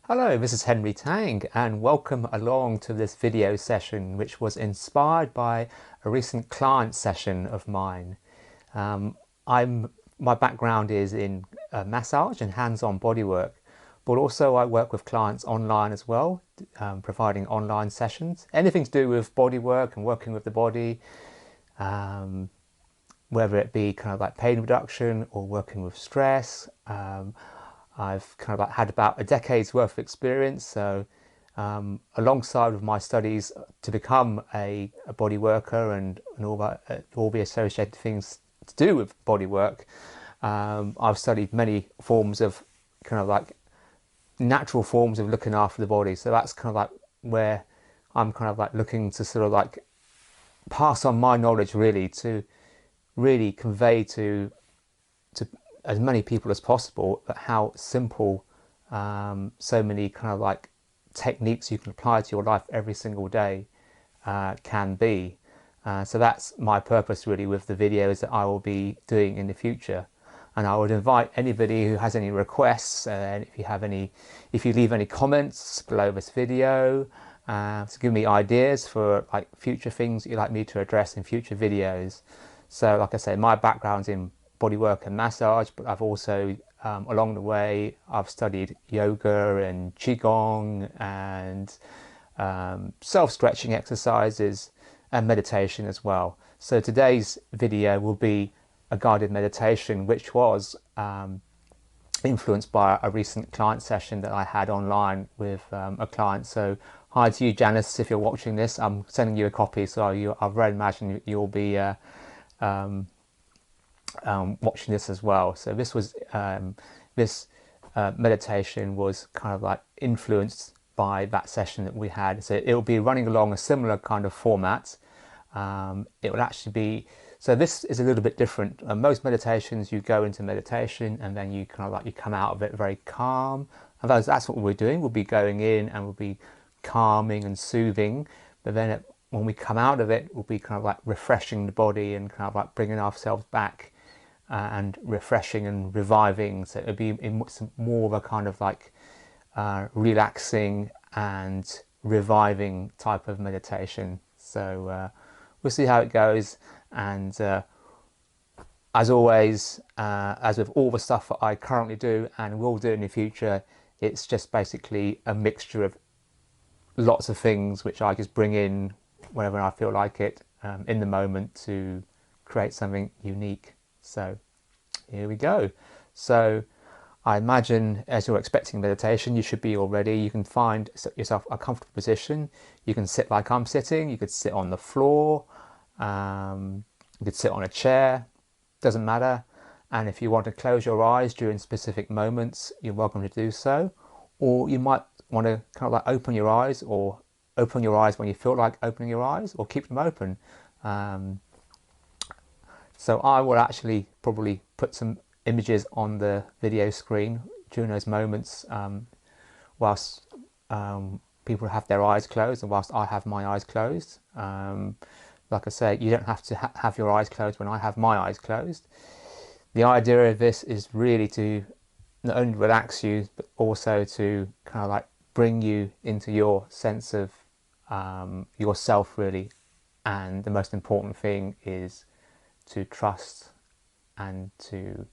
Hello, this is Henry Tang and welcome along to this video session which was inspired by a recent client session of mine. Um, my background is in massage and hands-on bodywork, but also I work with clients online as well, providing online sessions. Anything to do with bodywork and working with the body, um, whether it be kind of like pain reduction or working with stress. I've kind of like had about a decade's worth of experience, so alongside with my studies to become a body worker and all the associated things to do with body work, I've studied many forms of kind of like natural forms of looking after the body. So that's kind of like where I'm kind of like looking to sort of like pass on my knowledge really to really convey to as many people as possible that how simple so many kind of like techniques you can apply to your life every single day can be. So that's my purpose really with the videos that I will be doing in the future. And I would invite anybody who has any requests, and if you leave any comments below this video, to give me ideas for like future things that you'd like me to address in future videos. So like I say, my background's in bodywork and massage, but I've also, along the way, I've studied yoga and qigong and self-stretching exercises and meditation as well. So today's video will be a guided meditation, which was influenced by a recent client session that I had online with a client. So hi to you, Janice, if you're watching this. I'm sending you a copy, so I very imagine you'll be watching this as well. So this meditation was kind of like influenced by that session that we had. So it will be running along a similar kind of format. It will actually be, so this is a little bit different. Most meditations, you go into meditation and then you kind of like you come out of it very calm. And that's what we're doing. We'll be going in and we'll be calming and soothing, but then when we come out of it, we'll be kind of like refreshing the body and kind of like bringing ourselves back and refreshing and reviving. So it'll be in more of a kind of like relaxing and reviving type of meditation. So we'll see how it goes. And as always, as with all the stuff that I currently do and will do in the future, it's just basically a mixture of lots of things which I just bring in whenever I feel like it in the moment to create something unique. So here we go. So I imagine as you're expecting meditation, you should be all ready. You can find yourself a comfortable position. You can sit like I'm sitting. You could sit on the floor. You could sit on a chair. Doesn't matter. And if you want to close your eyes during specific moments, you're welcome to do so. Or you might want to kind of like open your eyes, or open your eyes when you feel like opening your eyes, or keep them open. So I will actually probably put some images on the video screen during those moments, whilst people have their eyes closed and whilst I have my eyes closed. Like I say, you don't have to have your eyes closed when I have my eyes closed. The idea of this is really to not only relax you, but also to kind of like bring you into your sense of yourself really. And the most important thing is to trust and to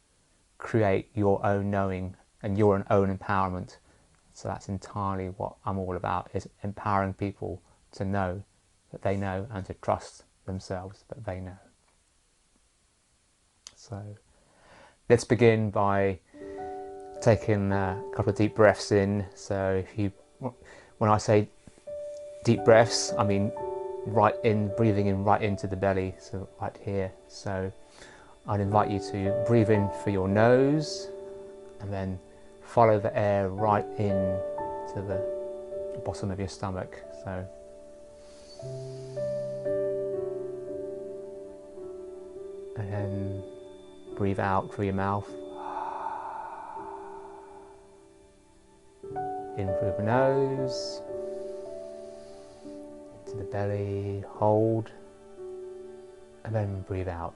create your own knowing and your own empowerment. So that's entirely what I'm all about, is empowering people to know that they know and to trust themselves that they know. So let's begin by taking a couple of deep breaths in. So when I say deep breaths, I mean breathing in right into the belly, so right here. So I'd invite you to breathe in through your nose and then follow the air right in to the bottom of your stomach. So and then breathe out through your mouth. In through the nose, to the belly, hold, and then breathe out.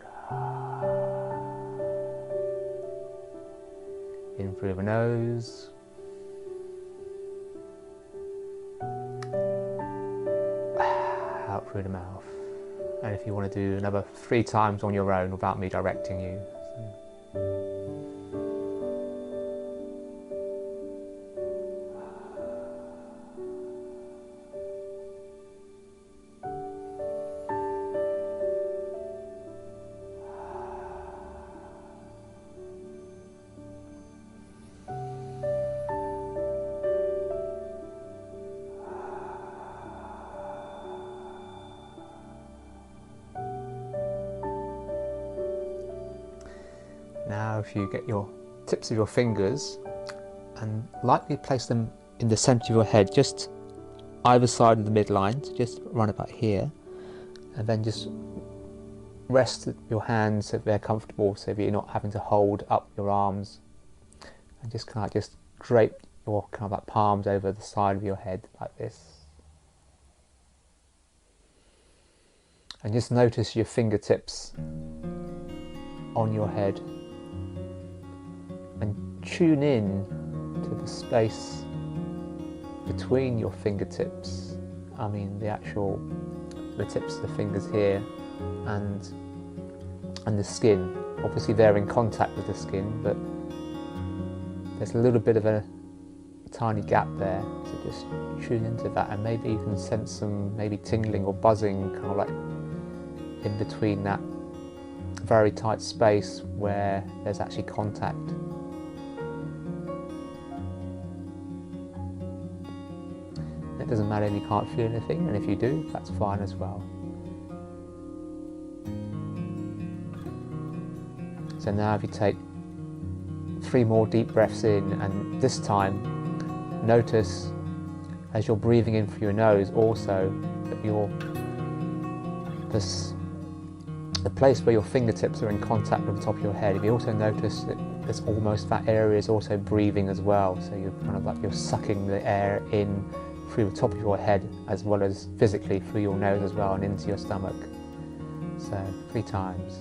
In through the nose, through the mouth. And if you want to do another 3 times on your own without me directing you. Now if you get your tips of your fingers and lightly place them in the centre of your head, just either side of the midline, so just run about here, and then just rest your hands so they're comfortable, so that you're not having to hold up your arms, and just kind of just drape your kind of like palms over the side of your head like this. And just notice your fingertips on your head. And tune in to the space between your fingertips. I mean the tips of the fingers here and the skin. Obviously they're in contact with the skin, but there's a little bit of a tiny gap there, so just tune into that, and maybe you can sense some maybe tingling or buzzing kind of like in between that very tight space where there's actually contact. It doesn't matter if you can't feel anything, and if you do, that's fine as well. So now if you take 3 more deep breaths in, and this time notice as you're breathing in through your nose also that the place where your fingertips are in contact with the top of your head, if you also notice that there's almost that area is also breathing as well, so you're kind of like you're sucking the air in through the top of your head as well as physically through your nose as well and into your stomach. So 3 times.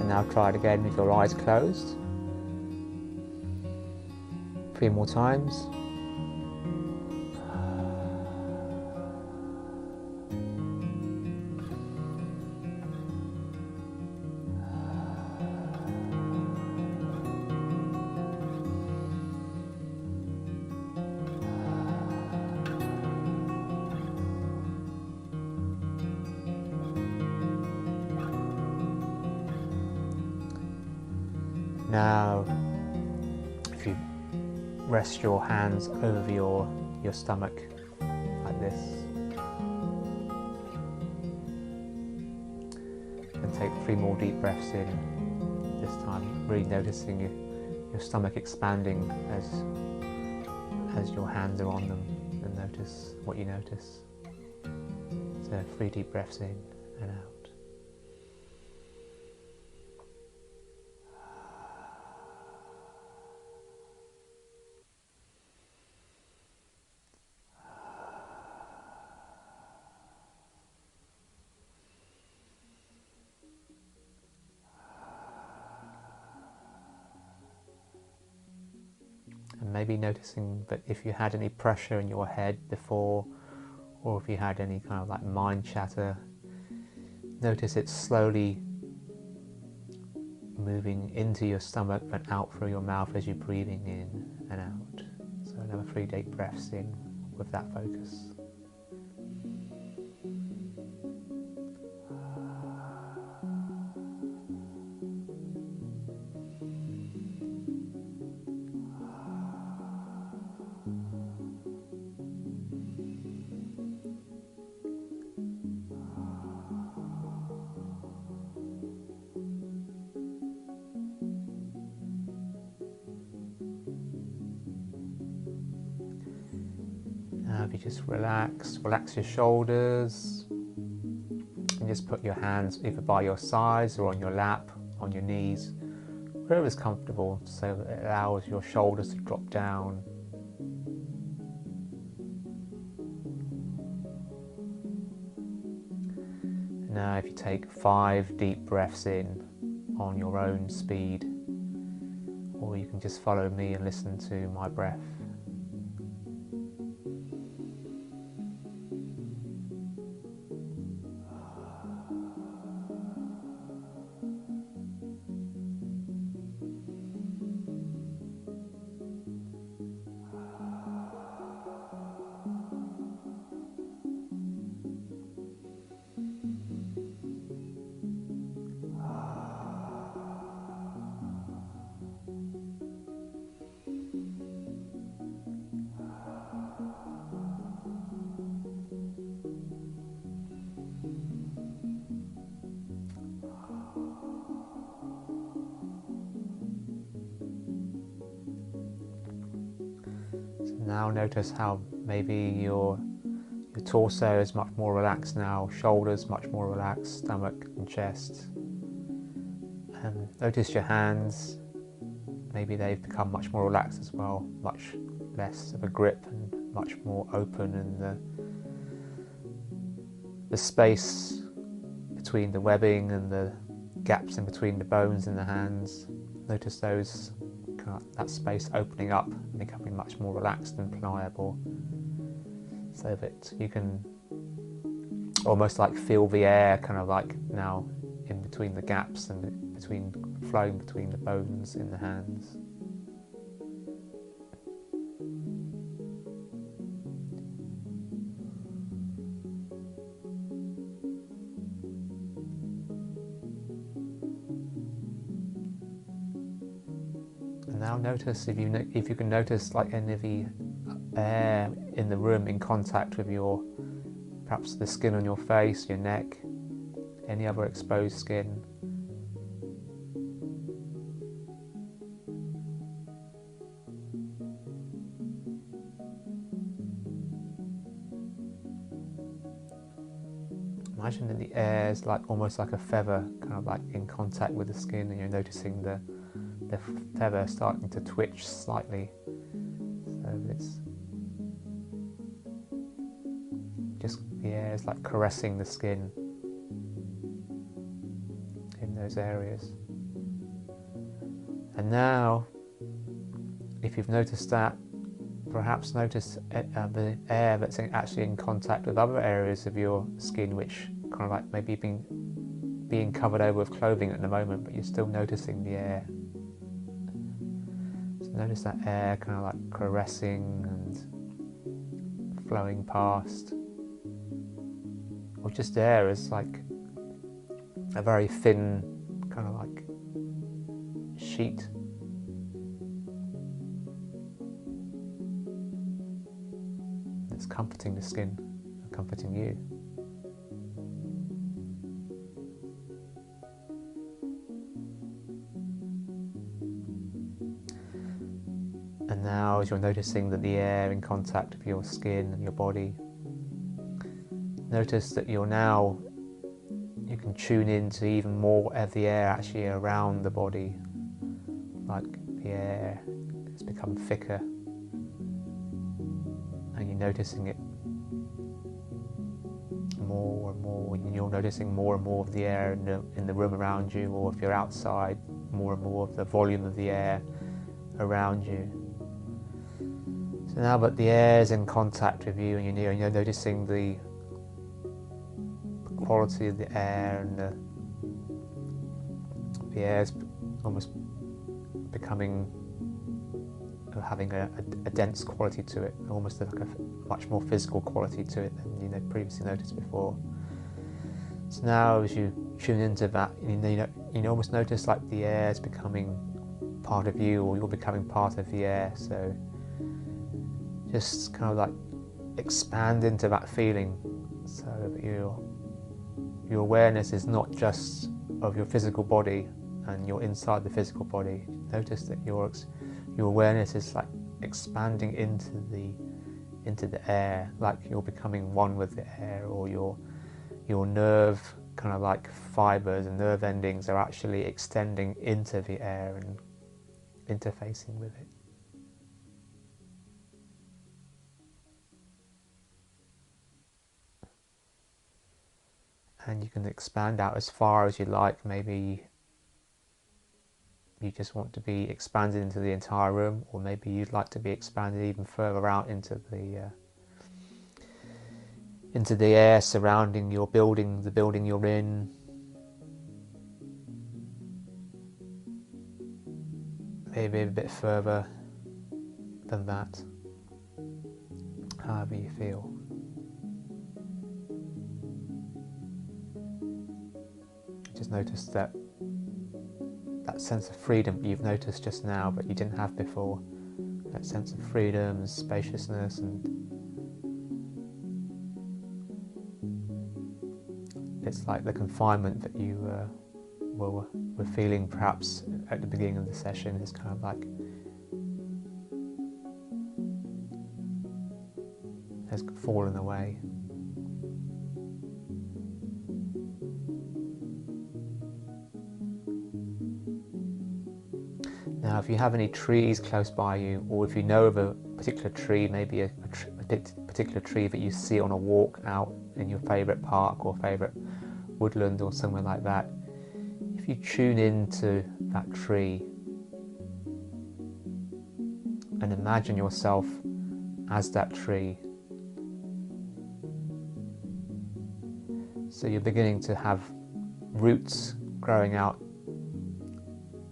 Now try it again with your eyes closed. 3 more times. Now, if you rest your hands over your stomach like this, and take 3 more deep breaths in, this time really noticing your stomach expanding as your hands are on them, and notice what you notice. So 3 deep breaths in and out. And maybe noticing that if you had any pressure in your head before, or if you had any kind of like mind chatter, notice it slowly moving into your stomach but out through your mouth as you're breathing in and out. So another 3 deep breaths in with that focus. Now if you just relax your shoulders, and just put your hands either by your sides or on your lap, on your knees, wherever's comfortable, so that it allows your shoulders to drop down. Now if you take 5 deep breaths in on your own speed, or you can just follow me and listen to my breath. So now notice how maybe your torso is much more relaxed now, shoulders much more relaxed, stomach and chest. And notice your hands, maybe they've become much more relaxed as well, much less of a grip and much more open, and the space between the webbing and the gaps in between the bones in the hands, notice those, that space opening up and becoming much more relaxed and pliable, so that you can almost like feel the air kind of like now in between the gaps and between flowing between the bones in the hands. And now notice if you can notice like any of the air in the room in contact with your, perhaps the skin on your face, your neck, any other exposed skin. Imagine that the air is like almost like a feather, kind of like in contact with the skin, and you're noticing the feather starting to twitch slightly. So it's just, the air is like caressing the skin in those areas. And now, if you've noticed that, perhaps notice the air that's actually in contact with other areas of your skin, which kind of like maybe being covered over with clothing at the moment, but you're still noticing the air. So notice that air kind of like caressing and flowing past, or just air as like a very thin kind of like sheet. That's comforting the skin, comforting you. And now as you're noticing that the air in contact with your skin and your body, notice that you can tune into even more of the air actually around the body, like the air has become thicker and you're noticing it more and more, and you're noticing more and more of the air in the room around you, or if you're outside, more and more of the volume of the air around you. So now that the air is in contact with you and you're noticing the quality of the air, and the air is almost becoming, having a dense quality to it, almost like a much more physical quality to it than you previously noticed before. So now as you tune into that, you almost notice like the air is becoming part of you, or you're becoming part of the air. So just kind of like expand into that feeling, so that your awareness is not just of your physical body and you're inside the physical body. Notice that your awareness is like expanding into the air, like you're becoming one with the air, or your nerve kind of like fibers and nerve endings are actually extending into the air and interfacing with it. And you can expand out as far as you like. Maybe you just want to be expanded into the entire room, or maybe you'd like to be expanded even further out into the air surrounding your building, the building you're in. Maybe a bit further than that, however you feel. Just notice that sense of freedom you've noticed just now but you didn't have before. That sense of freedom and spaciousness, and it's like the confinement that you were feeling perhaps at the beginning of the session is kind of like has fallen away. Now, if you have any trees close by you, or if you know of a particular tree, maybe a particular tree that you see on a walk out in your favourite park or favourite woodland or somewhere like that, if you tune into that tree and imagine yourself as that tree, so you're beginning to have roots growing out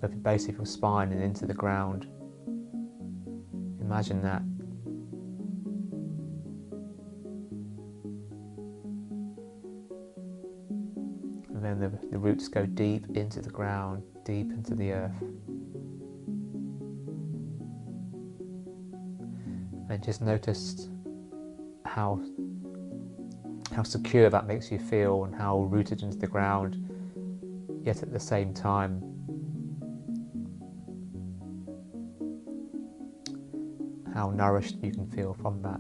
of the base of your spine and into the ground. Imagine that. And then the roots go deep into the ground, deep into the earth. And just notice how secure that makes you feel, and how rooted into the ground, yet at the same time how nourished you can feel from that.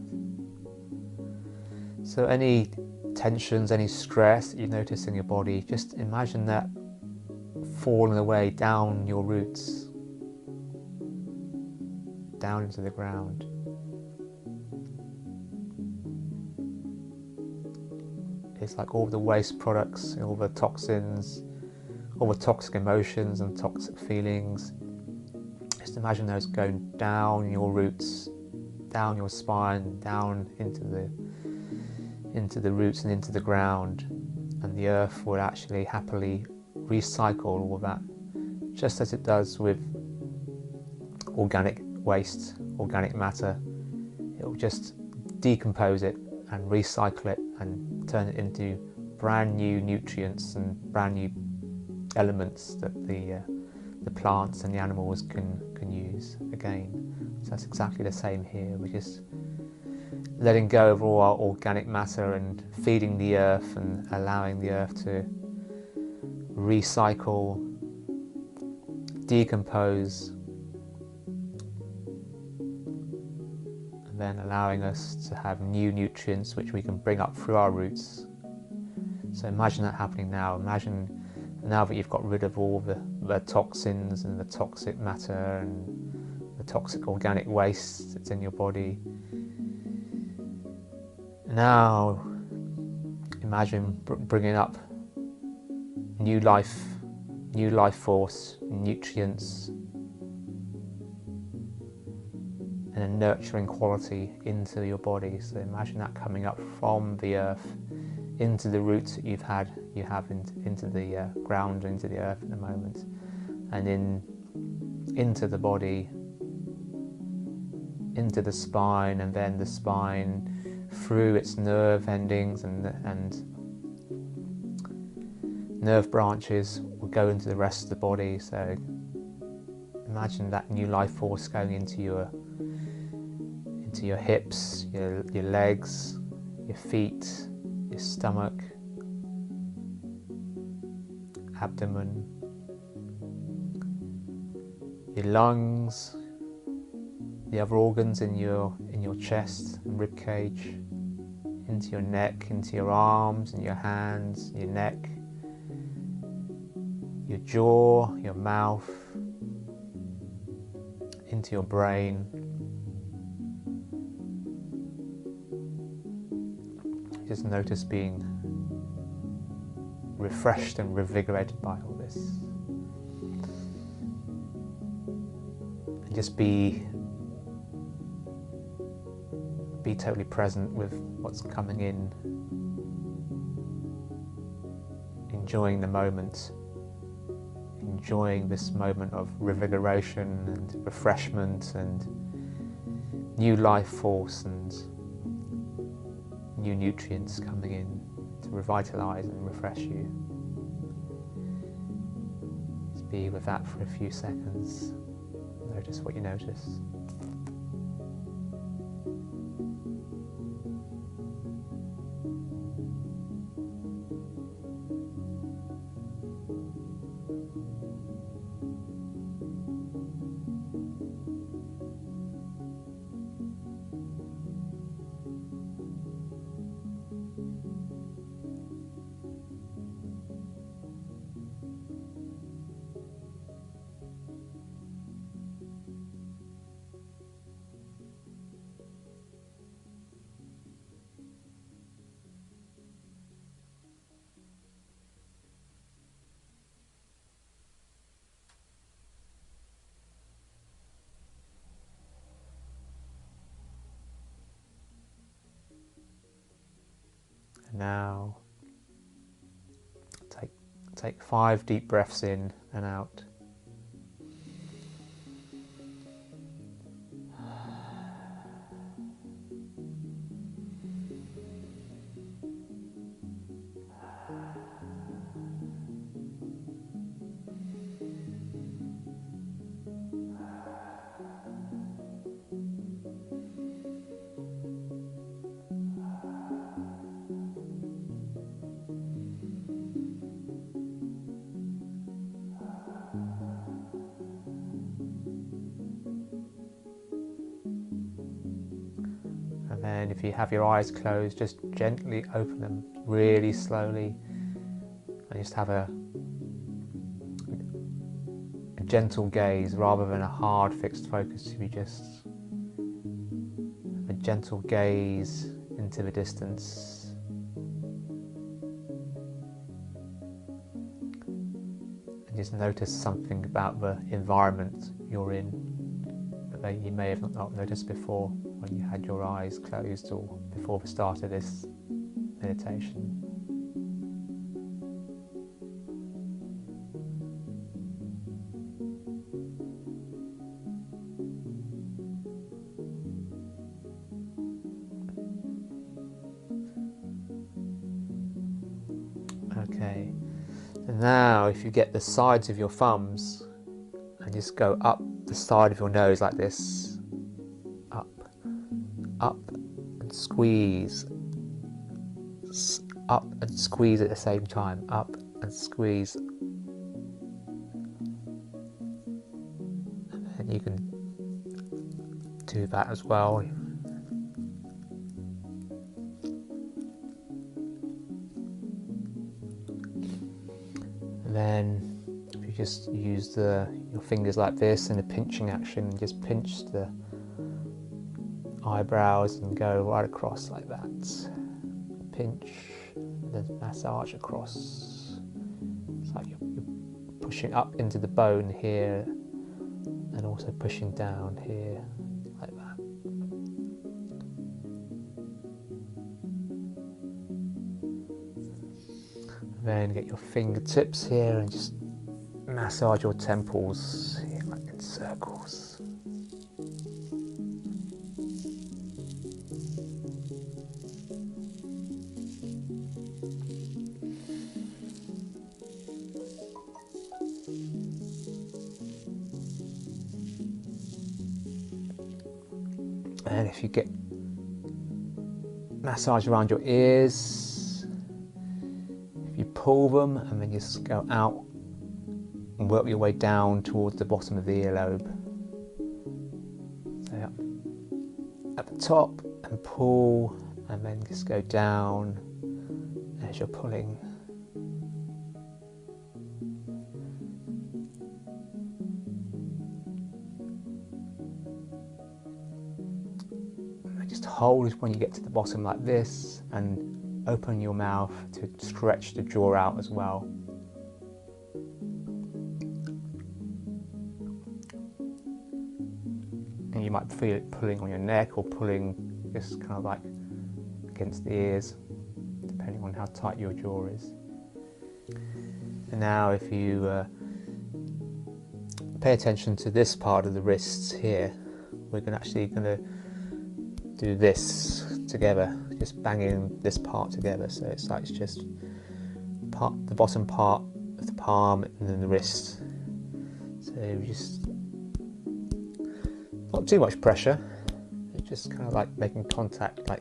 So any tensions, any stress that you notice in your body, just imagine that falling away down your roots, down into the ground. It's like all the waste products, all the toxins, all the toxic emotions and toxic feelings. Just imagine those going down your roots, down your spine, down into the roots and into the ground, and the earth will actually happily recycle all of that, just as it does with organic waste, organic matter. It will just decompose it and recycle it and turn it into brand new nutrients and brand new elements that the plants and the animals can use again. So that's exactly the same here. We're just letting go of all our organic matter and feeding the earth and allowing the earth to recycle, decompose, and then allowing us to have new nutrients which we can bring up through our roots. So imagine that happening now. Imagine now that you've got rid of all the toxins and the toxic matter and the toxic organic waste that's in your body. Now imagine bringing up new life force, nutrients, and a nurturing quality into your body. So imagine that coming up from the earth into the roots that you have into the ground, into the earth at the moment, and into the body, into the spine, and then the spine through its nerve endings and nerve branches will go into the rest of the body. So imagine that new life force going into your hips, your legs, your feet, your stomach, abdomen, your lungs, the other organs in your chest and rib cage, into your neck, into your arms and your hands, your neck, your jaw, your mouth, into your brain. Just notice being refreshed and revigorated by all this. And just be totally present with what's coming in, enjoying the moment, enjoying this moment of revigoration and refreshment and new life force and new nutrients coming in to revitalize and refresh you. Just be with that for a few seconds. Notice what you notice. And now take 5 deep breaths in and out. And then if you have your eyes closed, just gently open them really slowly and just have a gentle gaze rather than a hard fixed focus. To be just a gentle gaze into the distance. And just notice something about the environment you're in that you may have not noticed before when you had your eyes closed or before the start of this meditation. Okay, and now if you get the sides of your thumbs and just go up the side of your nose like this, up and squeeze, up and squeeze at the same time, up and squeeze, and then you can do that as well. And then if you just use your fingers like this in a pinching action, and just pinch the eyebrows and go right across like that. Pinch, and then massage across. It's like you're pushing up into the bone here and also pushing down here like that. And then get your fingertips here and just massage your temples here, like in circles. And if you get massage around your ears, if you pull them and then just go out and work your way down towards the bottom of the earlobe. So up at the top and pull, and then just go down as you're pulling. just hold when you get to the bottom like this, and open your mouth to stretch the jaw out as well. And you might feel it pulling on your neck or pulling just kind of like against the ears, depending on how tight your jaw is. And now if you pay attention to this part of the wrists here, we're actually going to do this together, just banging this part together. So it's like it's just the bottom part of the palm and then the wrist. So just not too much pressure, it's just kind of like making contact, like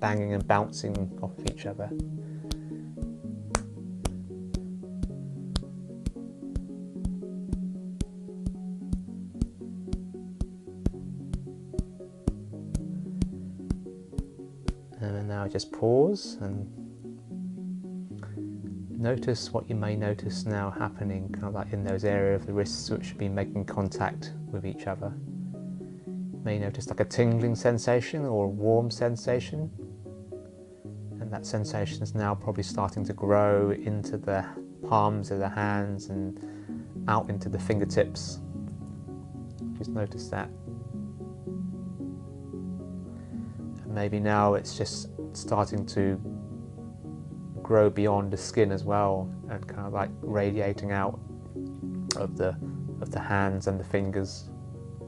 banging and bouncing off of each other. And now just pause and notice what you may notice now happening, kind of like in those areas of the wrists which should be making contact with each other. You may notice like a tingling sensation or a warm sensation, and that sensation is now probably starting to grow into the palms of the hands and out into the fingertips. Just notice that. And maybe now it's just starting to grow beyond the skin as well, and kind of like radiating out of the hands and the fingers,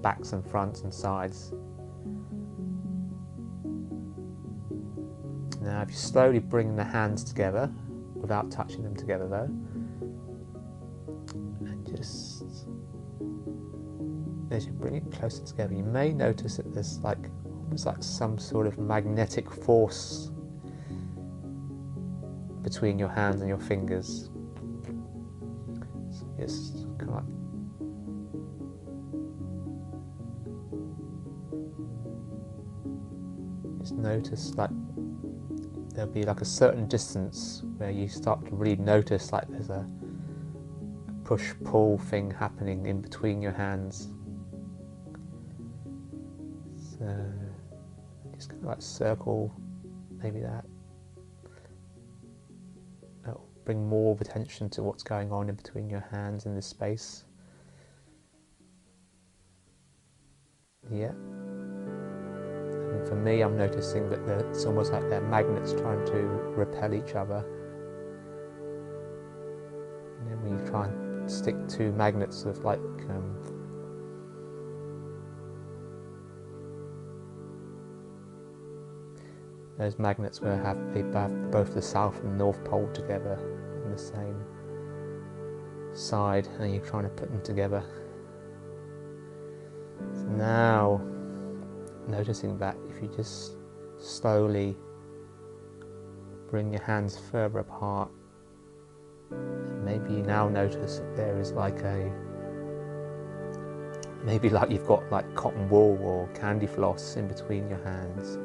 backs and fronts and sides. Now if you slowly bring the hands together, without touching them together though, and just as you bring it closer together, you may notice that there's like almost like some sort of magnetic force between your hands and your fingers. So just kind of like just notice like there'll be like a certain distance where you start to really notice like there's a push-pull thing happening in between your hands. So just kind of like circle maybe that. That'll bring more of attention to what's going on in between your hands in this space. Yeah. And for me, I'm noticing that it's almost like they're magnets trying to repel each other. And then when you try and stick two magnets of like those magnets where they have both the south and north pole together on the same side, and you're trying to put them together. So now, noticing that if you just slowly bring your hands further apart, maybe you now notice that there is like maybe like you've got like cotton wool or candy floss in between your hands.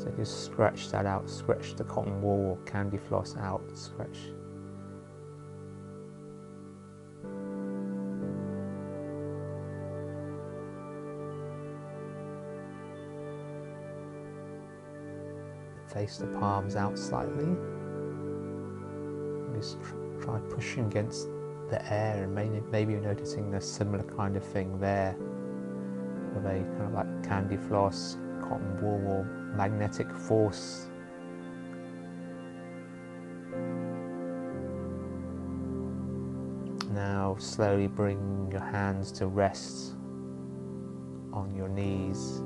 So just stretch that out, stretch the cotton wool or candy floss out, stretch. Face the palms out slightly. Just try pushing against the air, and maybe you're noticing a similar kind of thing there, with a kind of like candy floss, cotton wool or magnetic force. Now slowly bring your hands to rest on your knees.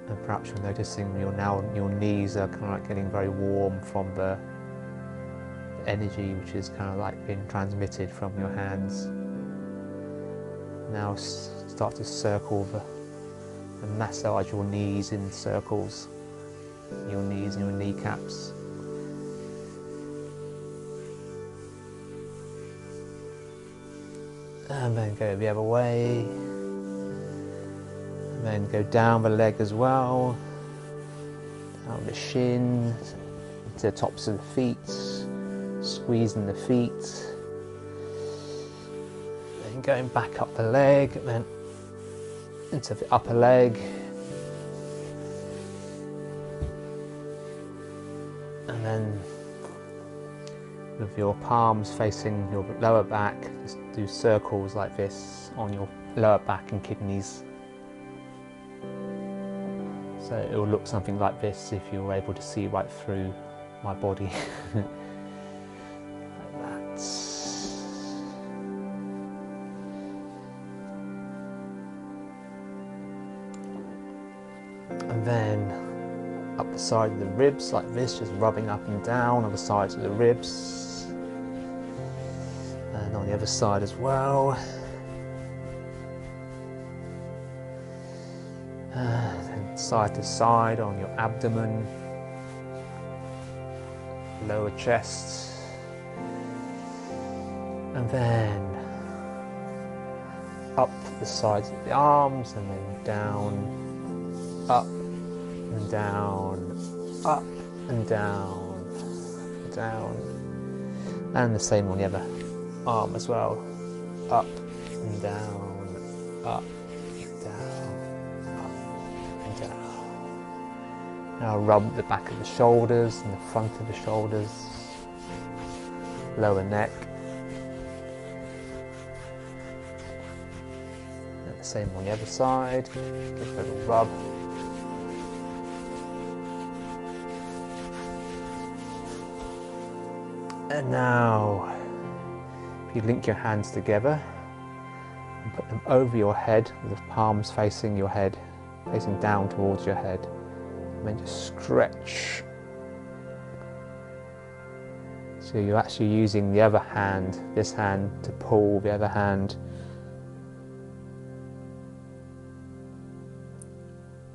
And perhaps you're noticing your knees are kind of like getting very warm from the energy which is kind of like being transmitted from your hands. Now start to circle and massage your knees in circles, your knees and your kneecaps. And then go the other way. And then go down the leg as well, down the shin, to the tops of the feet, squeezing the feet. going back up the leg, and then into the upper leg, and then with your palms facing your lower back, just do circles like this on your lower back and kidneys. So it will look something like this if you're able to see right through my body. Like that. And then up the side of the ribs like this, just rubbing up and down on the sides of the ribs. And on the other side as well. And side to side on your abdomen, lower chest, and then up the sides of the arms, and then down, up and down, up and down, down, and the same on the other arm as well, up and down, up and down. Now rub the back of the shoulders and the front of the shoulders, lower neck. And the same on the other side. Give a little rub. And now, if you link your hands together and put them over your head with the palms facing your head, facing down towards your head. And then just stretch. So you're actually using the other hand, this hand, to pull the other hand.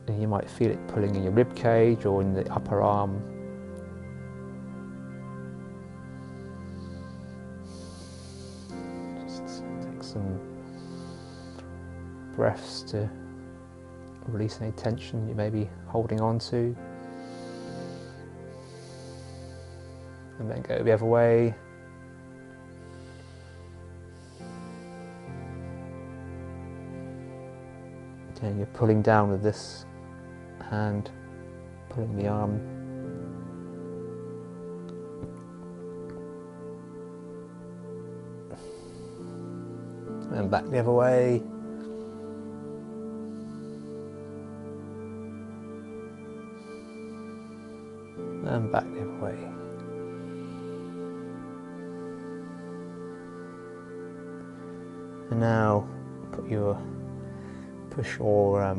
And you might feel it pulling in your rib cage or in the upper arm. Just take some breaths to release any tension you may be holding on to, and then go the other way. And you're pulling down with this hand, pulling the arm. And back the other way. And back the other way. And now push your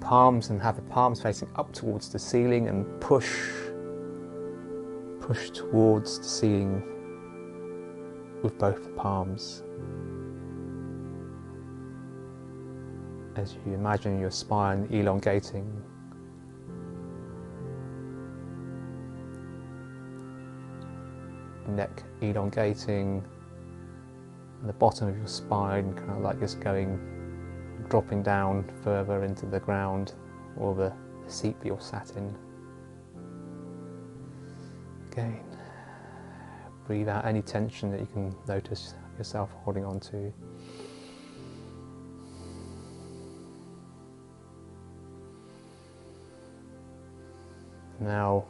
palms and have the palms facing up towards the ceiling, and push towards the ceiling with both the palms. As you imagine your spine elongating. Neck elongating, and the bottom of your spine kind of like just dropping down further into the ground or the seat that you're sat in. Again, breathe out any tension that you can notice yourself holding on to. Now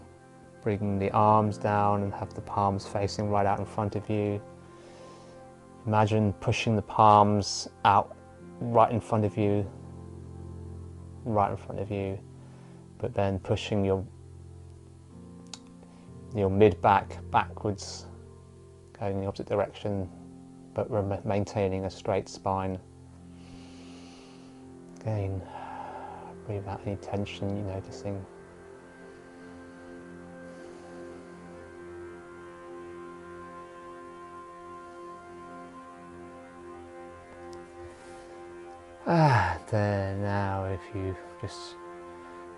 bring the arms down and have the palms facing right out in front of you. Imagine pushing the palms out right in front of you, but then pushing your mid-back backwards, going in the opposite direction, but maintaining a straight spine. Again, breathe out any tension you're noticing. Then now if you just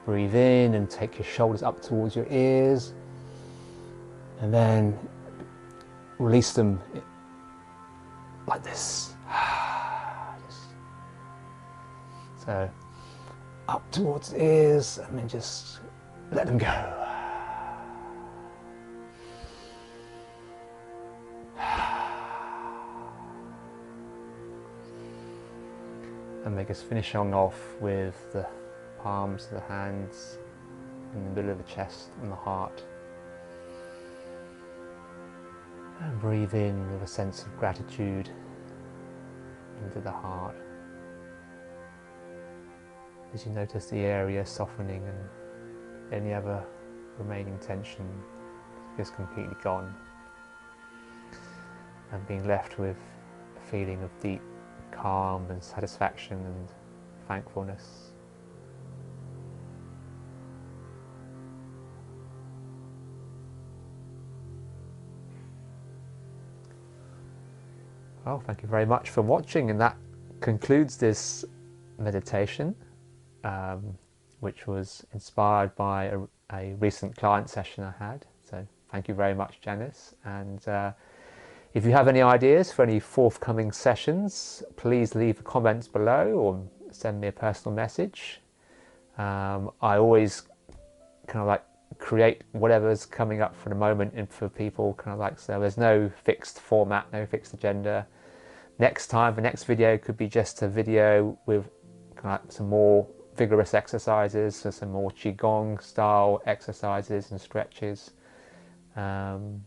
breathe in and take your shoulders up towards your ears, and then release them like this. So up towards the ears, and then just let them go. And make us finish on off with the palms of the hands in the middle of the chest and the heart. And breathe in with a sense of gratitude into the heart, as you notice the area softening and any other remaining tension is completely gone, and being left with a feeling of deep calm and satisfaction and thankfulness. Well, thank you very much for watching, and that concludes this meditation, which was inspired by a recent client session I had. So thank you very much, Janice. And if you have any ideas for any forthcoming sessions, please leave comments below or send me a personal message. I always kind of like create whatever's coming up for the moment and for people, kind of like, so there's no fixed format, no fixed agenda. Next time, the next video could be just a video with kind of like some more vigorous exercises, so some more qigong style exercises and stretches, and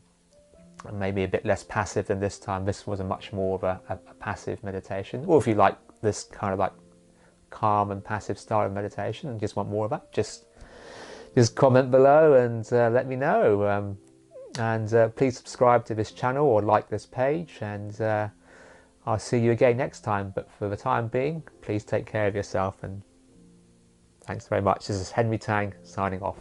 maybe a bit less passive than this time. This was a much more of a passive meditation. Or if you like this kind of like calm and passive style of meditation and just want more of that, just comment below and let me know. And please subscribe to this channel or like this page, and I'll see you again next time. But for the time being, please take care of yourself, and thanks very much. This is Henry Tang signing off.